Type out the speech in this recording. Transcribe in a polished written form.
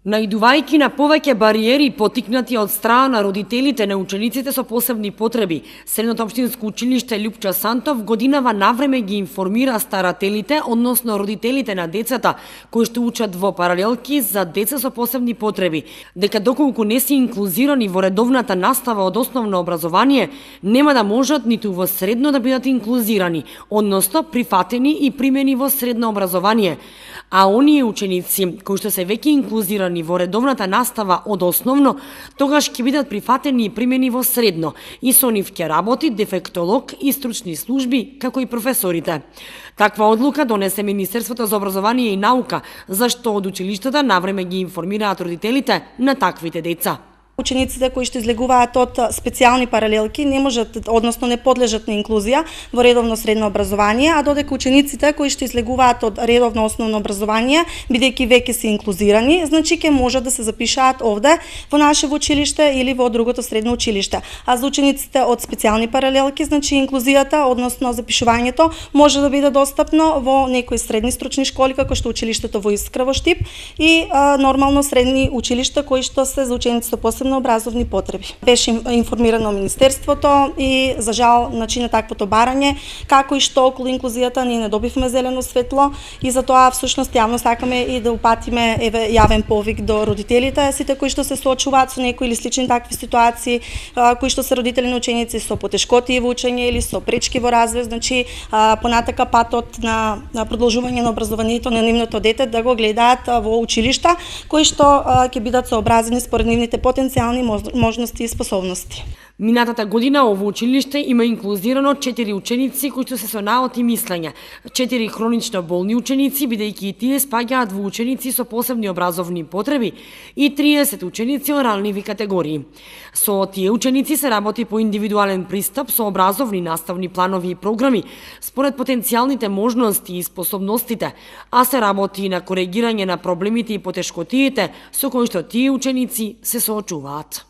Наидувајќи на повеќе бариери потикнати од страна на родителите на учениците со посебни потреби, Средното општинско училиште Љупча Сантов годинава навреме ги информира старателите, односно родителите на децата кои што учат во паралелки за деца со посебни потреби, дека доколку не се инклузирани во редовната настава од основно образование, нема да можат ниту во средно да бидат инклузирани, односно прифатени и примени во средно образование. А оние ученици кои што се веќе инклузирани во редовната настава од основно, тогаш ќе бидат прифатени и примени во средно и со нив ќе работи дефектолог и стручни служби, како и професорите. Таква одлука донесе Министерството за образование и наука, зашто од училиштата навреме ги информираат родителите на таквите деца. Учениците кои што излегуваат од специјални паралелки не можат, односно не подлежат на инклузија во редовно средно образование, а додека учениците кои што излегуваат од редовно основно образование, бидејќи веќе се инклузирани, значи ќе можат да се запишаат овде во наше училиште или во другото средно училиште. А за учениците од специјални паралелки, значи инклузијата, односно запишувањето, може да биде достапно во некои средни стручни школи, како што училиштето во Искра во Штип и нормално средни училишта кои што се за ученици со посебни образовни потреби. Беше информирано Министерството и за жал на таквото барање, како и што околу инклузијата ние не добивме зелено светло и затоа всушност јавно сакаме и да упатиме јавен повик до родителите, сите кои што се соочуваат со некои или слични такви ситуации, кои што се родители на ученици со потешкоти во учење или со пречки во развој, значи понатака патот на продолжување на образованието на нивното дете да го гледаат во училишта кои што ќе бидат сообразени според нивните потенцијални можности и способности. Минатата година ово училиште има инклузирано 4 ученици кои што се со наот и мислење, 4 хронично болни ученици, бидејќи и тие спаѓаат во ученици со посебни образовни потреби и 30 ученици од ранливи категории. Со тие ученици се работи по индивидуален пристап со образовни наставни планови и програми според потенцијалните можности и способностите, а се работи и на коригирање на проблемите и потешкотиите со кои што тие ученици се соочуваат.